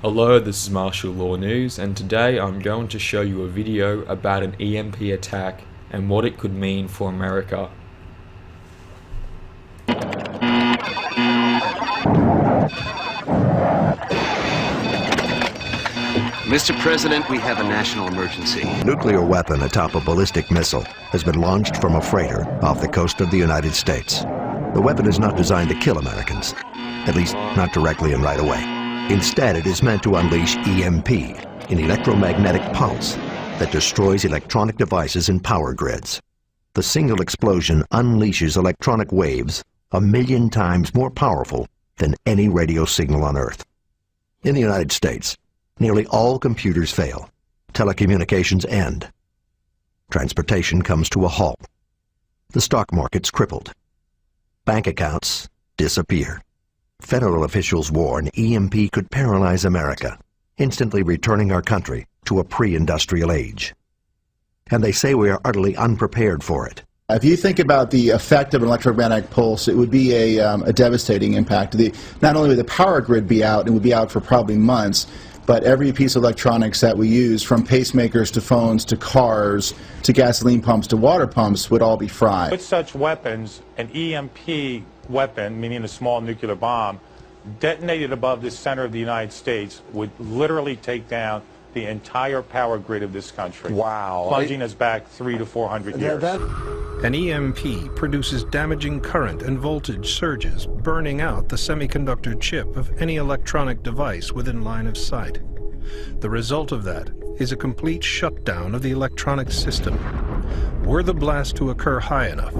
Hello, this is Martial Law News, and today I'm going to show you a video about an EMP attack and what it could mean for America. Mr. President, we have a national emergency. A nuclear weapon atop a ballistic missile has been launched from a freighter off the coast of the United States. The weapon is not designed to kill Americans, at least not directly and right away. Instead, it is meant to unleash EMP, an electromagnetic pulse that destroys electronic devices and power grids. The single explosion unleashes electronic waves 1,000,000 times more powerful than any radio signal on Earth. In the United States, nearly all computers fail. Telecommunications end. Transportation comes to a halt. The stock market's crippled. Bank accounts disappear. Federal officials warn EMP could paralyze America, instantly returning our country to a pre-industrial age. And they say we are utterly unprepared for it. If you think about the effect of an electromagnetic pulse, it would be a devastating impact. Not only would the power grid be out, it would be out for probably months, but every piece of electronics that we use, from pacemakers to phones to cars to gasoline pumps to water pumps, would all be fried. With such weapons, an EMP weapon, meaning a small nuclear bomb, detonated above the center of the United States would literally take down the entire power grid of this country. Wow. Plunging us back 300 to 400 years. An EMP produces damaging current and voltage surges, burning out the semiconductor chip of any electronic device within line of sight. The result of that is a complete shutdown of the electronic system. Were the blast to occur high enough,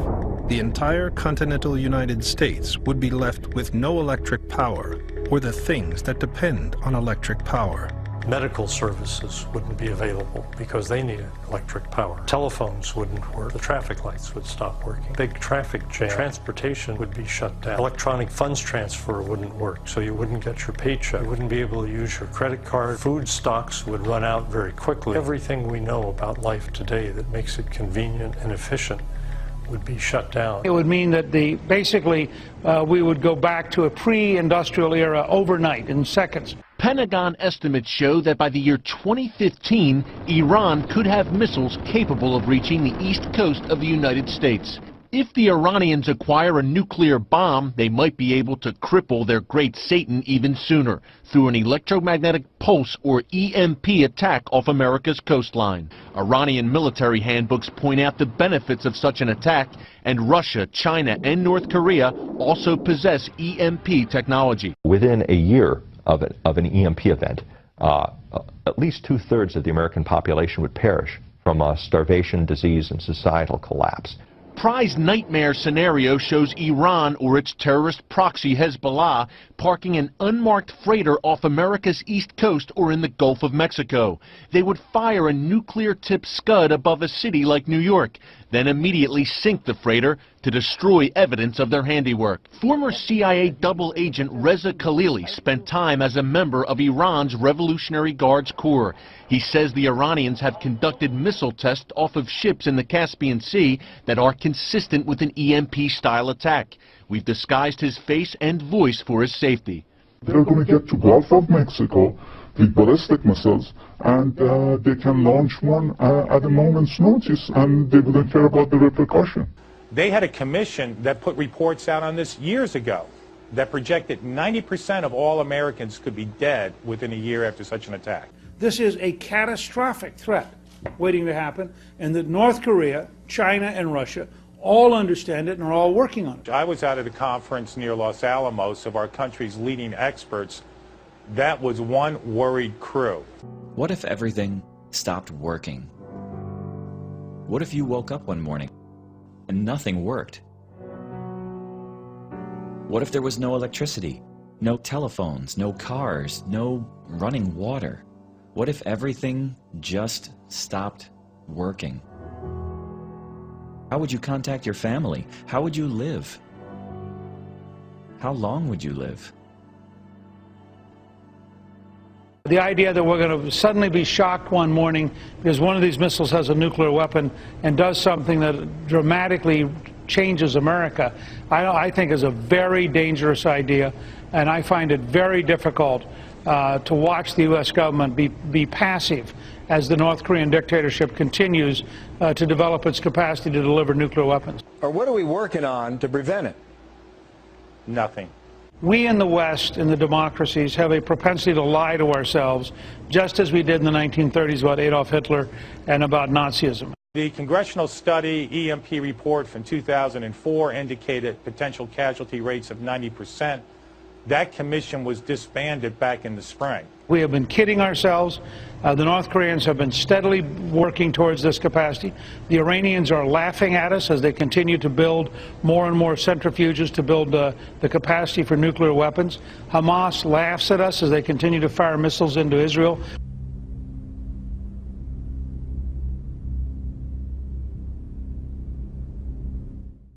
the entire continental United States would be left with no electric power or the things that depend on electric power. Medical services wouldn't be available because they needed electric power. Telephones wouldn't work. The traffic lights would stop working. Big traffic jam. Transportation would be shut down. Electronic funds transfer wouldn't work, so you wouldn't get your paycheck. You wouldn't be able to use your credit card. Food stocks would run out very quickly. Everything we know about life today that makes it convenient and efficient would be shut down. It would mean that basically we would go back to a pre-industrial era overnight, in seconds. Pentagon estimates show that by the year 2015, Iran could have missiles capable of reaching the east coast of the United States. If the Iranians acquire a nuclear bomb, they might be able to cripple their great Satan even sooner through an electromagnetic pulse or EMP attack off America's coastline. Iranian military handbooks point out the benefits of such an attack, and Russia, China, and North Korea also possess EMP technology. Within a year of an EMP event, at least 2/3 of the American population would perish from starvation, disease, and societal collapse. Prize nightmare scenario shows Iran or its terrorist proxy Hezbollah parking an unmarked freighter off America's east coast or in the Gulf of Mexico. They would fire a nuclear-tipped scud above a city like New York, then immediately sink the freighter to destroy evidence of their handiwork. Former CIA double agent Reza Khalili spent time as a member of Iran's Revolutionary Guards Corps. He says the Iranians have conducted missile tests off of ships in the Caspian Sea that are consistent with an EMP-style attack. We've disguised his face and voice for his safety. They're going to get to Gulf of Mexico with ballistic missiles, and they can launch one at a moment's notice, and they wouldn't care about the repercussion. They had a commission that put reports out on this years ago that projected 90% of all Americans could be dead within a year after such an attack. This is a catastrophic threat waiting to happen, and that North Korea, China, and Russia all understand it and are all working on it. I was out at a conference near Los Alamos of our country's leading experts. That was one worried crew. What if everything stopped working? What if you woke up one morning and nothing worked? What if there was no electricity, no telephones, no cars, no running water? What if everything just stopped working? How would you contact your family? How would you live? How long would you live? The idea that we're going to suddenly be shocked one morning because one of these missiles has a nuclear weapon and does something that dramatically changes America, I think is a very dangerous idea, and I find it very difficult to watch the U.S. government be passive as the North Korean dictatorship continues to develop its capacity to deliver nuclear weapons. Or what are we working on to prevent it? Nothing. We in the West, in the democracies, have a propensity to lie to ourselves, just as we did in the 1930s about Adolf Hitler and about Nazism. The congressional study EMP report from 2004 indicated potential casualty rates of 90%. That commission was disbanded back in the spring. We have been kidding ourselves. The North Koreans have been steadily working towards this capacity. The Iranians are laughing at us as they continue to build more and more centrifuges to build the capacity for nuclear weapons. Hamas laughs at us as they continue to fire missiles into Israel